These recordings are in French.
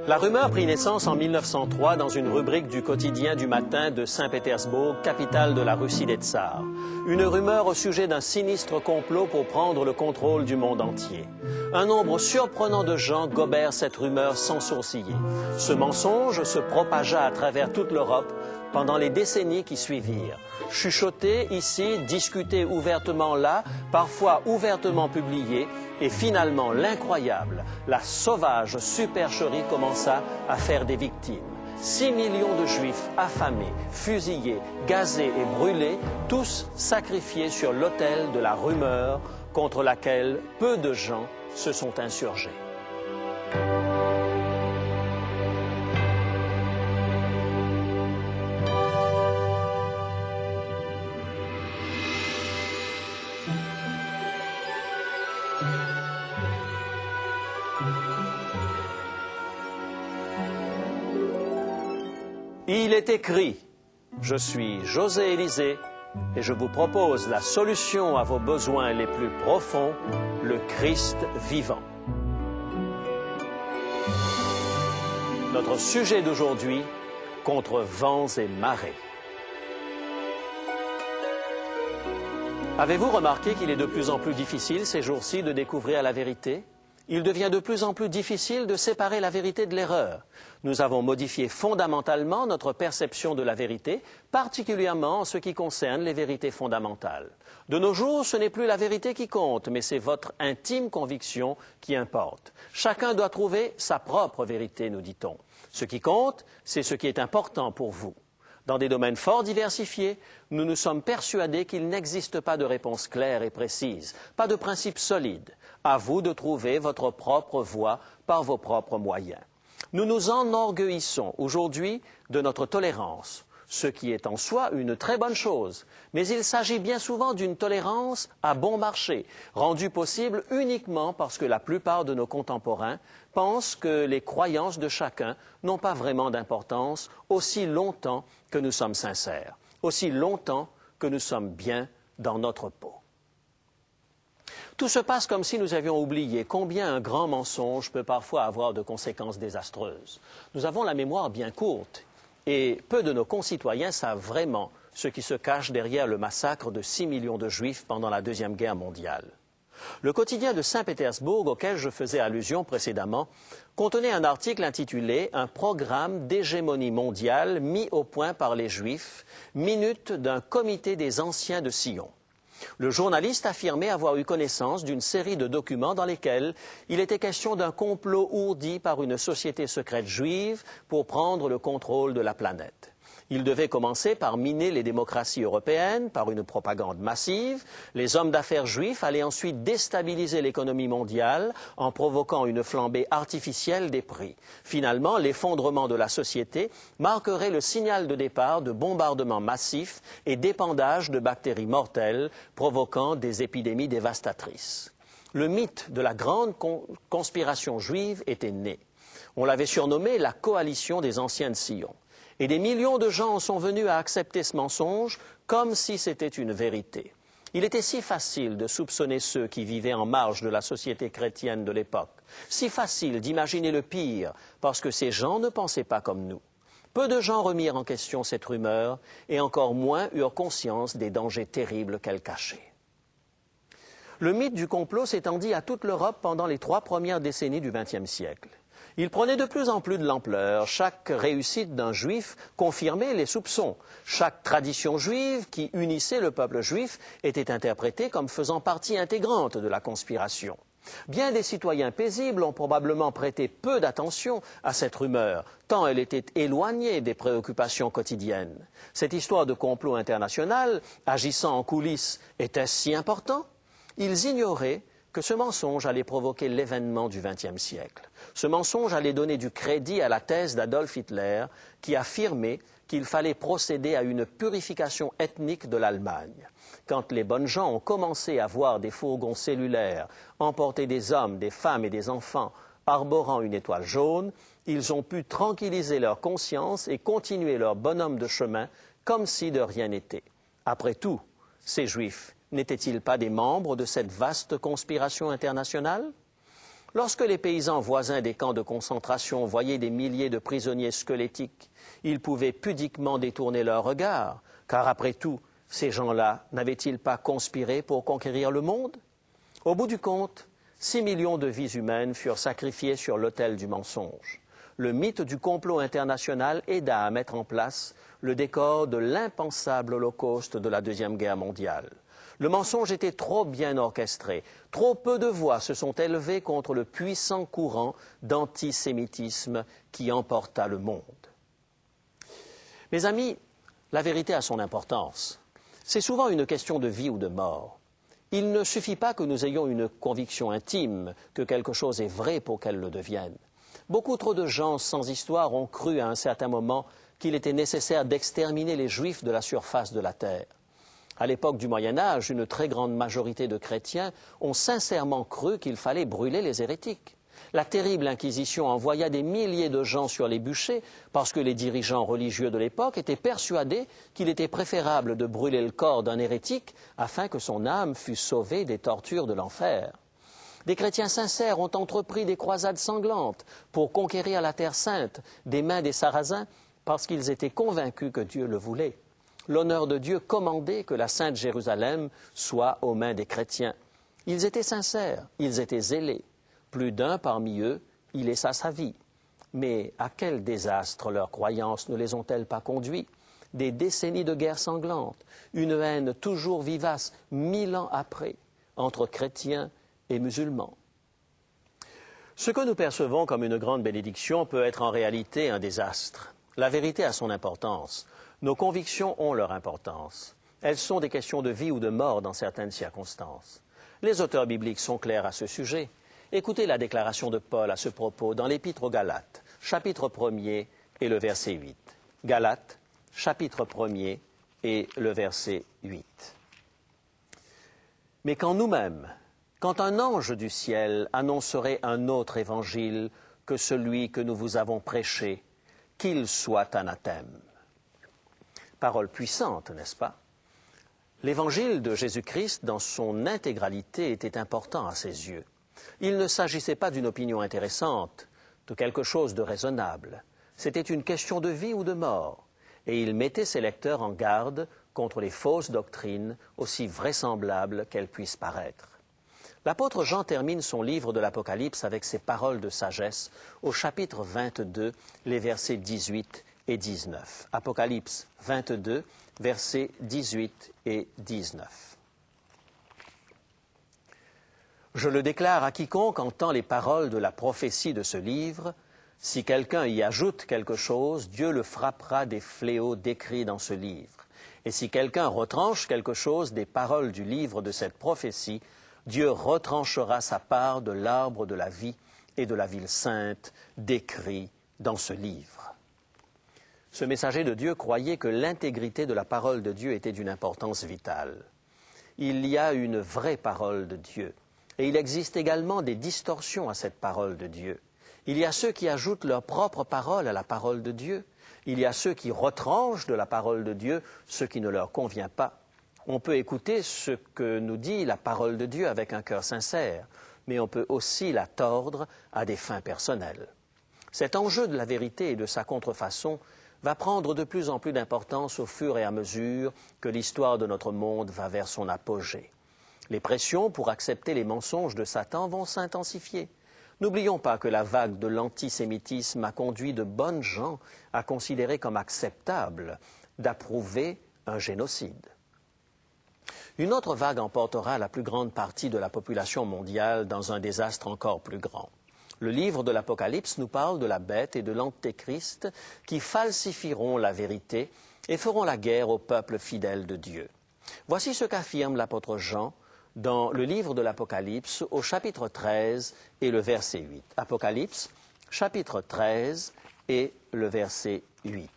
La rumeur prit naissance en 1903 dans une rubrique du quotidien du matin de Saint-Pétersbourg, capitale de la Russie des Tsars. Une rumeur au sujet d'un sinistre complot pour prendre le contrôle du monde entier. Un nombre surprenant de gens gobèrent cette rumeur sans sourciller. Ce mensonge se propagea à travers toute l'Europe pendant les décennies qui suivirent. Chuchoté ici, discuté ouvertement là, parfois ouvertement publié, et finalement l'incroyable, la sauvage supercherie commença à faire des victimes. 6 millions de Juifs affamés, fusillés, gazés et brûlés, tous sacrifiés sur l'autel de la rumeur contre laquelle peu de gens se sont insurgés. Il est écrit, je suis José Élysée et je vous propose la solution à vos besoins les plus profonds, le Christ vivant. Notre sujet d'aujourd'hui, contre vents et marées. Avez-vous remarqué qu'il est de plus en plus difficile ces jours-ci de découvrir la vérité ? Il devient de plus en plus difficile de séparer la vérité de l'erreur. Nous avons modifié fondamentalement notre perception de la vérité, particulièrement en ce qui concerne les vérités fondamentales. De nos jours, ce n'est plus la vérité qui compte, mais c'est votre intime conviction qui importe. Chacun doit trouver sa propre vérité, nous dit-on. Ce qui compte, c'est ce qui est important pour vous. Dans des domaines fort diversifiés, nous nous sommes persuadés qu'il n'existe pas de réponse claire et précise, pas de principe solide. À vous de trouver votre propre voie par vos propres moyens. Nous nous enorgueillissons aujourd'hui de notre tolérance, ce qui est en soi une très bonne chose. Mais il s'agit bien souvent d'une tolérance à bon marché, rendue possible uniquement parce que la plupart de nos contemporains pensent que les croyances de chacun n'ont pas vraiment d'importance aussi longtemps que nous sommes sincères, aussi longtemps que nous sommes bien dans notre peau. Tout se passe comme si nous avions oublié combien un grand mensonge peut parfois avoir de conséquences désastreuses. Nous avons la mémoire bien courte et peu de nos concitoyens savent vraiment ce qui se cache derrière le massacre de 6 millions de Juifs pendant la Deuxième Guerre mondiale. Le quotidien de Saint-Pétersbourg, auquel je faisais allusion précédemment, contenait un article intitulé « Un programme d'hégémonie mondiale mis au point par les Juifs, minute d'un comité des anciens de Sion ». Le journaliste affirmait avoir eu connaissance d'une série de documents dans lesquels il était question d'un complot ourdi par une société secrète juive pour prendre le contrôle de la planète. Il devait commencer par miner les démocraties européennes par une propagande massive. Les hommes d'affaires juifs allaient ensuite déstabiliser l'économie mondiale en provoquant une flambée artificielle des prix. Finalement, l'effondrement de la société marquerait le signal de départ de bombardements massifs et d'épandage de bactéries mortelles provoquant des épidémies dévastatrices. Le mythe de la grande conspiration juive était né. On l'avait surnommé la coalition des anciens de Sion. Et des millions de gens en sont venus à accepter ce mensonge comme si c'était une vérité. Il était si facile de soupçonner ceux qui vivaient en marge de la société chrétienne de l'époque, si facile d'imaginer le pire parce que ces gens ne pensaient pas comme nous. Peu de gens remirent en question cette rumeur et encore moins eurent conscience des dangers terribles qu'elle cachait. Le mythe du complot s'étendit à toute l'Europe pendant les 3 premières décennies du XXe siècle. Il prenait de plus en plus de l'ampleur. Chaque réussite d'un juif confirmait les soupçons. Chaque tradition juive qui unissait le peuple juif était interprétée comme faisant partie intégrante de la conspiration. Bien des citoyens paisibles ont probablement prêté peu d'attention à cette rumeur, tant elle était éloignée des préoccupations quotidiennes. Cette histoire de complot international, agissant en coulisses, était-ce si important ? Ils ignoraient que ce mensonge allait provoquer l'événement du XXe siècle. Ce mensonge allait donner du crédit à la thèse d'Adolf Hitler qui affirmait qu'il fallait procéder à une purification ethnique de l'Allemagne. Quand les bonnes gens ont commencé à voir des fourgons cellulaires emporter des hommes, des femmes et des enfants arborant une étoile jaune, ils ont pu tranquilliser leur conscience et continuer leur bonhomme de chemin comme si de rien n'était. Après tout, ces Juifs n'étaient-ils pas des membres de cette vaste conspiration internationale ? Lorsque les paysans voisins des camps de concentration voyaient des milliers de prisonniers squelettiques, ils pouvaient pudiquement détourner leur regard, car après tout, ces gens-là n'avaient-ils pas conspiré pour conquérir le monde? Au bout du compte, 6 millions de vies humaines furent sacrifiées sur l'autel du mensonge. Le mythe du complot international aida à mettre en place le décor de l'impensable holocauste de la Deuxième Guerre mondiale. Le mensonge était trop bien orchestré. Trop peu de voix se sont élevées contre le puissant courant d'antisémitisme qui emporta le monde. Mes amis, la vérité a son importance. C'est souvent une question de vie ou de mort. Il ne suffit pas que nous ayons une conviction intime que quelque chose est vrai pour qu'elle le devienne. Beaucoup trop de gens sans histoire ont cru à un certain moment qu'il était nécessaire d'exterminer les Juifs de la surface de la terre. À l'époque du Moyen-Âge, une très grande majorité de chrétiens ont sincèrement cru qu'il fallait brûler les hérétiques. La terrible Inquisition envoya des milliers de gens sur les bûchers parce que les dirigeants religieux de l'époque étaient persuadés qu'il était préférable de brûler le corps d'un hérétique afin que son âme fût sauvée des tortures de l'enfer. Des chrétiens sincères ont entrepris des croisades sanglantes pour conquérir la Terre Sainte des mains des Sarrasins parce qu'ils étaient convaincus que Dieu le voulait. L'honneur de Dieu commandait que la Sainte Jérusalem soit aux mains des chrétiens. Ils étaient sincères, ils étaient zélés. Plus d'un parmi eux y laissa sa vie. Mais à quel désastre leurs croyances ne les ont-elles pas conduits? Des décennies de guerres sanglantes, une haine toujours vivace 1000 ans après, entre chrétiens et musulmans. Ce que nous percevons comme une grande bénédiction peut être en réalité un désastre. La vérité a son importance. Nos convictions ont leur importance. Elles sont des questions de vie ou de mort dans certaines circonstances. Les auteurs bibliques sont clairs à ce sujet. Écoutez la déclaration de Paul à ce propos dans l'Épître aux Galates, chapitre 1er et le verset 8. Galates, chapitre 1er et le verset 8. Mais quand nous-mêmes, quand un ange du ciel annoncerait un autre évangile que celui que nous vous avons prêché, qu'il soit anathème. Parole puissante, n'est-ce pas? L'évangile de Jésus-Christ, dans son intégralité, était important à ses yeux. Il ne s'agissait pas d'une opinion intéressante, de quelque chose de raisonnable. C'était une question de vie ou de mort, et il mettait ses lecteurs en garde contre les fausses doctrines, aussi vraisemblables qu'elles puissent paraître. L'apôtre Jean termine son livre de l'Apocalypse avec ces paroles de sagesse au chapitre 22, les versets 18 et 19. Apocalypse 22, versets 18 et 19. Je le déclare à quiconque entend les paroles de la prophétie de ce livre. Si quelqu'un y ajoute quelque chose, Dieu le frappera des fléaux décrits dans ce livre. Et si quelqu'un retranche quelque chose des paroles du livre de cette prophétie, Dieu retranchera sa part de l'arbre de la vie et de la ville sainte décrits dans ce livre. Ce messager de Dieu croyait que l'intégrité de la parole de Dieu était d'une importance vitale. Il y a une vraie parole de Dieu. Et il existe également des distorsions à cette parole de Dieu. Il y a ceux qui ajoutent leur propre parole à la parole de Dieu. Il y a ceux qui retranchent de la parole de Dieu ce qui ne leur convient pas. On peut écouter ce que nous dit la parole de Dieu avec un cœur sincère, mais on peut aussi la tordre à des fins personnelles. Cet enjeu de la vérité et de sa contrefaçon va prendre de plus en plus d'importance au fur et à mesure que l'histoire de notre monde va vers son apogée. Les pressions pour accepter les mensonges de Satan vont s'intensifier. N'oublions pas que la vague de l'antisémitisme a conduit de bonnes gens à considérer comme acceptable d'approuver un génocide. Une autre vague emportera la plus grande partie de la population mondiale dans un désastre encore plus grand. Le livre de l'Apocalypse nous parle de la bête et de l'antéchrist qui falsifieront la vérité et feront la guerre au peuple fidèle de Dieu. Voici ce qu'affirme l'apôtre Jean dans le livre de l'Apocalypse au chapitre 13 et le verset 8. Apocalypse, chapitre 13 et le verset 8.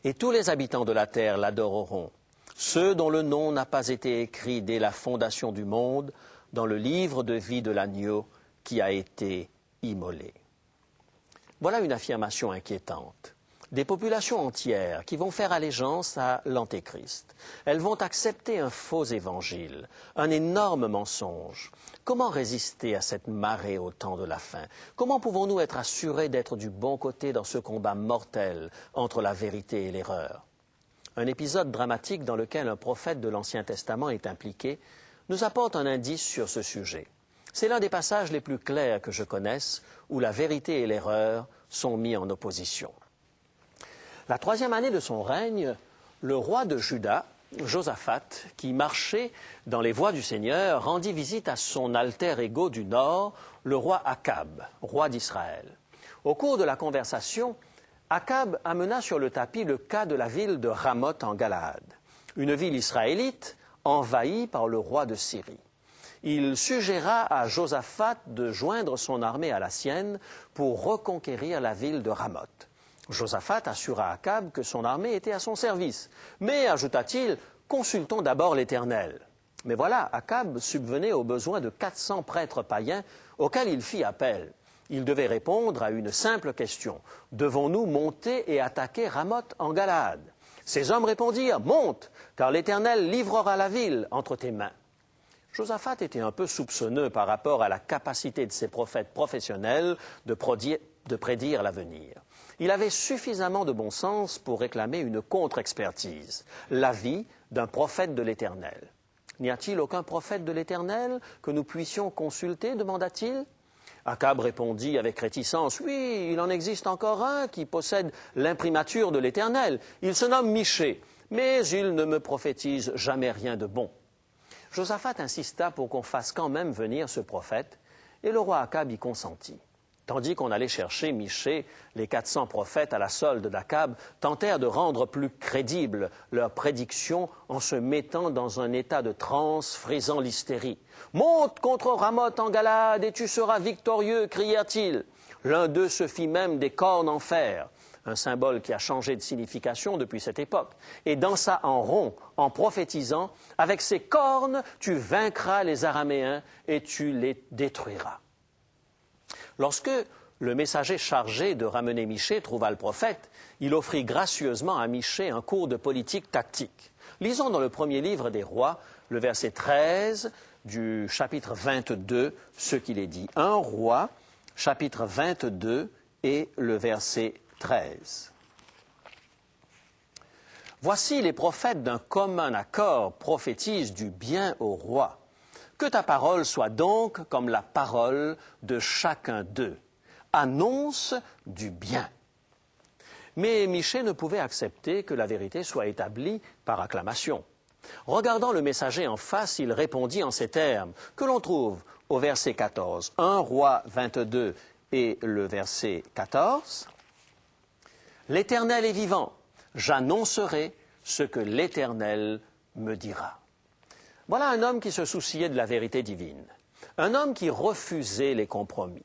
Et tous les habitants de la terre l'adoreront, ceux dont le nom n'a pas été écrit dès la fondation du monde dans le livre de vie de l'agneau qui a été immolé. Voilà une affirmation inquiétante. des populations entières qui vont faire allégeance à l'Antéchrist. Elles vont accepter un faux évangile, un énorme mensonge. Comment résister à cette marée au temps de la fin? Comment pouvons-nous être assurés d'être du bon côté dans ce combat mortel entre la vérité et l'erreur? Un épisode dramatique dans lequel un prophète de l'Ancien Testament est impliqué nous apporte un indice sur ce sujet. C'est l'un des passages les plus clairs que je connaisse où la vérité et l'erreur sont mis en opposition. La 3e année de son règne, le roi de Juda, Josaphat, qui marchait dans les voies du Seigneur, rendit visite à son alter ego du nord, le roi Akab, roi d'Israël. Au cours de la conversation, Akab amena sur le tapis le cas de la ville de Ramoth en Galaad, une ville israélite envahie par le roi de Syrie. Il suggéra à Josaphat de joindre son armée à la sienne pour reconquérir la ville de Ramoth. Josaphat assura Akab que son armée était à son service. Mais, ajouta-t-il, consultons d'abord l'Éternel. Mais voilà, Akab subvenait aux besoins de 400 prêtres païens auxquels il fit appel. Il devait répondre à une simple question. Devons-nous monter et attaquer Ramoth en Galaad? Ces hommes répondirent, monte, car l'Éternel livrera la ville entre tes mains. Josaphat était un peu soupçonneux par rapport à la capacité de ses prophètes professionnels de prédire l'avenir. Il avait suffisamment de bon sens pour réclamer une contre-expertise, l'avis d'un prophète de l'Éternel. N'y a-t-il aucun prophète de l'Éternel que nous puissions consulter, demanda-t-il. Akab répondit avec réticence, « Oui, il en existe encore un qui possède l'imprimature de l'Éternel. Il se nomme Michée, mais il ne me prophétise jamais rien de bon. » Josaphat insista pour qu'on fasse quand même venir ce prophète, et le roi Akab y consentit. Tandis qu'on allait chercher Michée, les 400 prophètes à la solde d'Akab tentèrent de rendre plus crédibles leurs prédictions en se mettant dans un état de transe frisant l'hystérie. « Monte contre Ramoth en Galaad et tu seras victorieux » crièrent-ils. L'un d'eux se fit même des cornes en fer, un symbole qui a changé de signification depuis cette époque, et dansa en rond en prophétisant « Avec ces cornes, tu vaincras les Araméens et tu les détruiras. » Lorsque le messager chargé de ramener Michée trouva le prophète, il offrit gracieusement à Michée un cours de politique tactique. Lisons dans le premier livre des rois, le verset 13 du chapitre 22, ce qu'il est dit. 1 Roi, chapitre 22 et le verset 13. Voici les prophètes d'un commun accord prophétisent du bien au roi. Que ta parole soit donc comme la parole de chacun d'eux. Annonce du bien. Mais Michée ne pouvait accepter que la vérité soit établie par acclamation. Regardant le messager en face, il répondit en ces termes, que l'on trouve au verset 14. 1 Roi 22 et le verset 14. « L'Éternel est vivant, j'annoncerai ce que l'Éternel me dira. » Voilà un homme qui se souciait de la vérité divine, un homme qui refusait les compromis.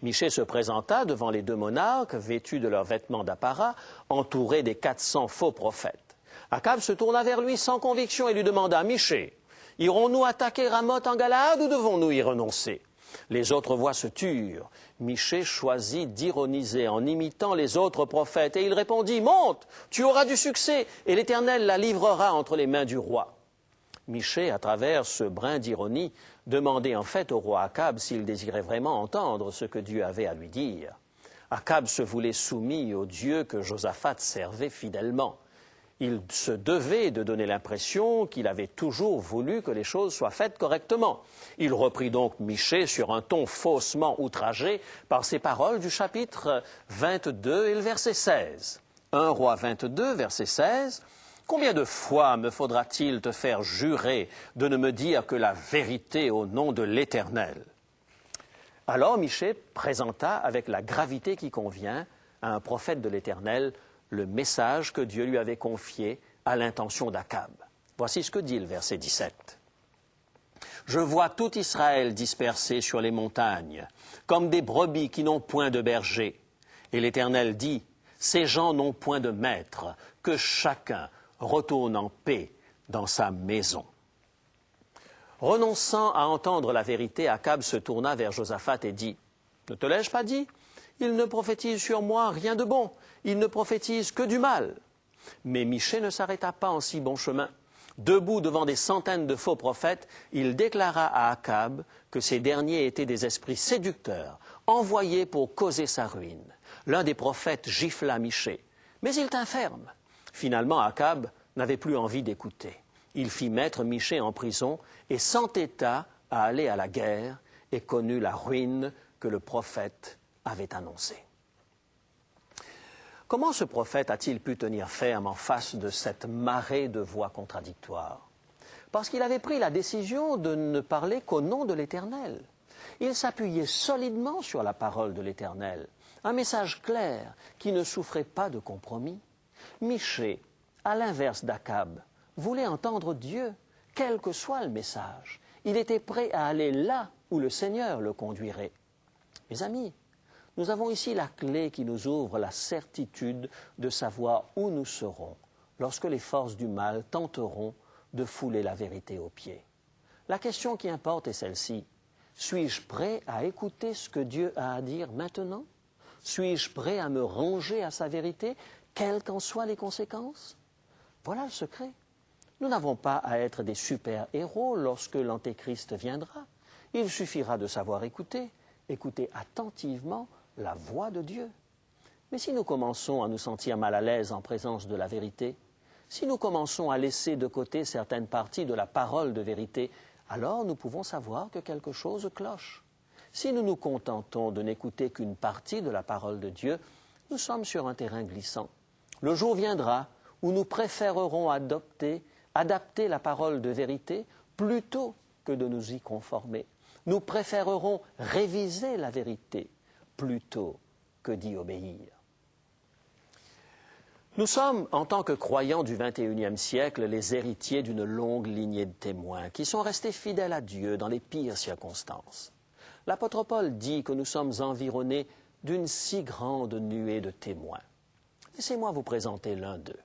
Michée se présenta devant les 2 monarques, vêtus de leurs vêtements d'apparat, entourés des 400 faux prophètes. Akab se tourna vers lui sans conviction et lui demanda, « Michée, irons-nous attaquer Ramoth en Galaad ou devons-nous y renoncer ?» Les autres voix se turent. Michée choisit d'ironiser en imitant les autres prophètes, et il répondit, « Monte, tu auras du succès, et l'Éternel la livrera entre les mains du roi. » Michée, à travers ce brin d'ironie, demandait en fait au roi Akab s'il désirait vraiment entendre ce que Dieu avait à lui dire. Akab se voulait soumis au Dieu que Josaphat servait fidèlement. Il se devait de donner l'impression qu'il avait toujours voulu que les choses soient faites correctement. Il reprit donc Michée sur un ton faussement outragé par ces paroles du chapitre 22 et le verset 16. 1 Roi 22, verset 16. Combien de fois me faudra-t-il te faire jurer de ne me dire que la vérité au nom de l'Éternel? Alors Michée présenta avec la gravité qui convient à un prophète de l'Éternel le message que Dieu lui avait confié à l'intention d'Akab. Voici ce que dit le verset 17. « Je vois tout Israël dispersé sur les montagnes, comme des brebis qui n'ont point de berger. Et l'Éternel dit, ces gens n'ont point de maître, que chacun retourne en paix dans sa maison. » Renonçant à entendre la vérité, Akab se tourna vers Josaphat et dit, « Ne te l'ai-je pas dit? Il ne prophétise sur moi rien de bon, il ne prophétise que du mal. » Mais Michée ne s'arrêta pas en si bon chemin. Debout devant des centaines de faux prophètes, il déclara à Akab que ces derniers étaient des esprits séducteurs, envoyés pour causer sa ruine. L'un des prophètes gifla Michée, mais il tint ferme. Finalement, Akab n'avait plus envie d'écouter. Il fit mettre Michée en prison et s'entêta à aller à la guerre et connut la ruine que le prophète avait annoncée. Comment ce prophète a-t-il pu tenir ferme en face de cette marée de voix contradictoires? Parce qu'il avait pris la décision de ne parler qu'au nom de l'Éternel. Il s'appuyait solidement sur la parole de l'Éternel, un message clair qui ne souffrait pas de compromis. Michée, à l'inverse d'Akab, voulait entendre Dieu, quel que soit le message. Il était prêt à aller là où le Seigneur le conduirait. Mes amis, nous avons ici la clé qui nous ouvre la certitude de savoir où nous serons lorsque les forces du mal tenteront de fouler la vérité aux pieds. La question qui importe est celle-ci. Suis-je prêt à écouter ce que Dieu a à dire maintenant? Suis-je prêt à me ranger à sa vérité, quelles qu'en soient les conséquences? Voilà le secret. Nous n'avons pas à être des super-héros lorsque l'Antéchrist viendra. Il suffira de savoir écouter attentivement la voix de Dieu. Mais si nous commençons à nous sentir mal à l'aise en présence de la vérité, si nous commençons à laisser de côté certaines parties de la parole de vérité, alors nous pouvons savoir que quelque chose cloche. Si nous nous contentons de n'écouter qu'une partie de la parole de Dieu, nous sommes sur un terrain glissant. Le jour viendra où nous préférerons adapter la parole de vérité plutôt que de nous y conformer. Nous préférerons réviser la vérité plutôt que d'y obéir. Nous sommes, en tant que croyants du XXIe siècle, les héritiers d'une longue lignée de témoins qui sont restés fidèles à Dieu dans les pires circonstances. L'apôtre Paul dit que nous sommes environnés d'une si grande nuée de témoins. Laissez-moi vous présenter l'un d'eux.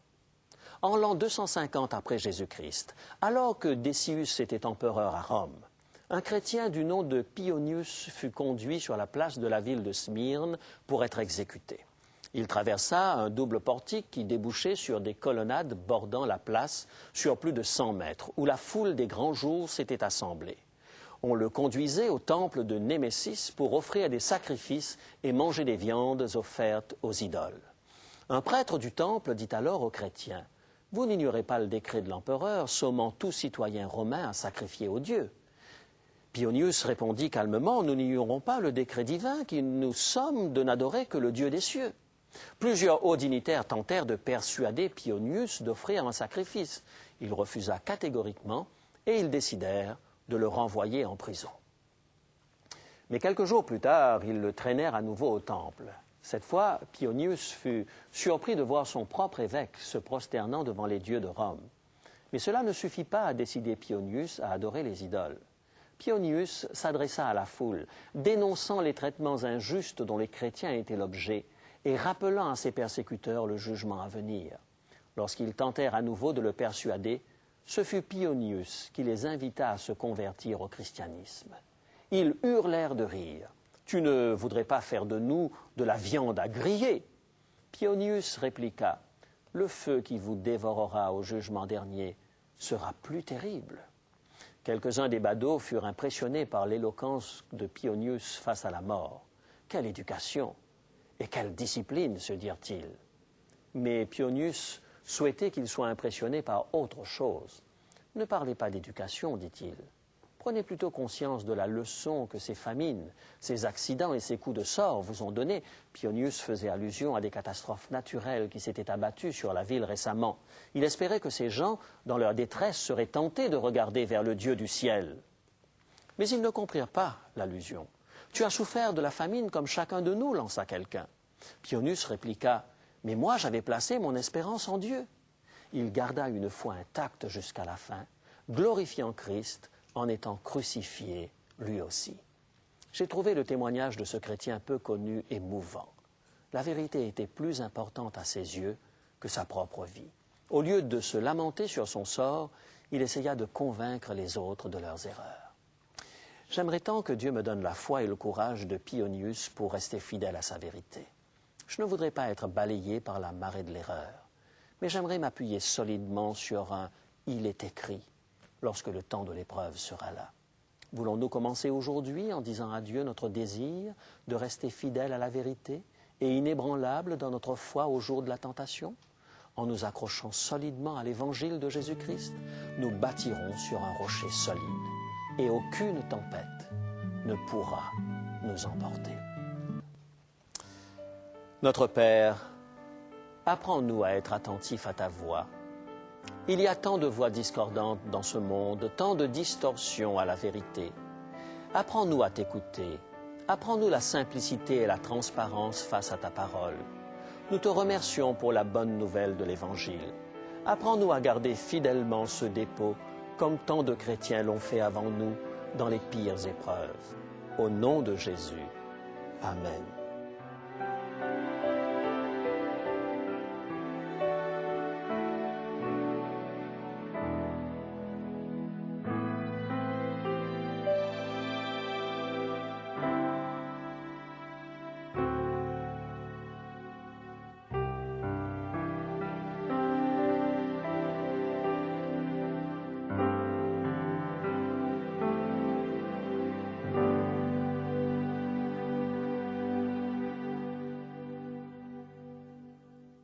En l'an 250 après Jésus-Christ, alors que Décius était empereur à Rome, un chrétien du nom de Pionius fut conduit sur la place de la ville de Smyrne pour être exécuté. Il traversa un double portique qui débouchait sur des colonnades bordant la place sur plus de 100 mètres, où la foule des grands jours s'était assemblée. On le conduisait au temple de Némésis pour offrir des sacrifices et manger des viandes offertes aux idoles. Un prêtre du temple dit alors aux chrétiens, « Vous n'ignorez pas le décret de l'empereur sommant tout citoyen romain à sacrifier aux dieux. » Pionius répondit calmement, « Nous n'ignorons pas le décret divin qui nous somme de n'adorer que le Dieu des cieux. » Plusieurs hauts dignitaires tentèrent de persuader Pionius d'offrir un sacrifice. Il refusa catégoriquement et ils décidèrent de le renvoyer en prison. Mais quelques jours plus tard, ils le traînèrent à nouveau au temple. Cette fois, Pionius fut surpris de voir son propre évêque se prosternant devant les dieux de Rome. Mais cela ne suffit pas à décider Pionius à adorer les idoles. Pionius s'adressa à la foule, dénonçant les traitements injustes dont les chrétiens étaient l'objet et rappelant à ses persécuteurs le jugement à venir. Lorsqu'ils tentèrent à nouveau de le persuader, ce fut Pionius qui les invita à se convertir au christianisme. Ils hurlèrent de rire. « Tu ne voudrais pas faire de nous de la viande à griller ?» Pionius répliqua, « Le feu qui vous dévorera au jugement dernier sera plus terrible. » Quelques-uns des badauds furent impressionnés par l'éloquence de Pionius face à la mort. « Quelle éducation et quelle discipline !» se dirent-ils. Mais Pionius souhaitait qu'ils soient impressionnés par autre chose. « Ne parlez pas d'éducation, dit-il. Prenez plutôt conscience de la leçon que ces famines, ces accidents et ces coups de sort vous ont donnés. » Pionius faisait allusion à des catastrophes naturelles qui s'étaient abattues sur la ville récemment. Il espérait que ces gens, dans leur détresse, seraient tentés de regarder vers le Dieu du ciel. Mais ils ne comprirent pas l'allusion. « Tu as souffert de la famine comme chacun de nous, lança quelqu'un. Pionius répliqua, « Mais moi j'avais placé mon espérance en Dieu. » Il garda une foi intacte jusqu'à la fin, glorifiant Christ en étant crucifié lui aussi. J'ai trouvé le témoignage de ce chrétien peu connu émouvant. La vérité était plus importante à ses yeux que sa propre vie. Au lieu de se lamenter sur son sort, il essaya de convaincre les autres de leurs erreurs. J'aimerais tant que Dieu me donne la foi et le courage de Pionius pour rester fidèle à sa vérité. Je ne voudrais pas être balayé par la marée de l'erreur, mais j'aimerais m'appuyer solidement sur un « il est écrit » lorsque le temps de l'épreuve sera là. Voulons-nous commencer aujourd'hui en disant à Dieu notre désir de rester fidèle à la vérité et inébranlable dans notre foi au jour de la tentation? En nous accrochant solidement à l'évangile de Jésus-Christ, nous bâtirons sur un rocher solide et aucune tempête ne pourra nous emporter. Notre Père, apprends-nous à être attentifs à ta voix. Il y a tant de voix discordantes dans ce monde, tant de distorsions à la vérité. Apprends-nous à t'écouter. Apprends-nous la simplicité et la transparence face à ta parole. Nous te remercions pour la bonne nouvelle de l'Évangile. Apprends-nous à garder fidèlement ce dépôt, comme tant de chrétiens l'ont fait avant nous, dans les pires épreuves. Au nom de Jésus. Amen.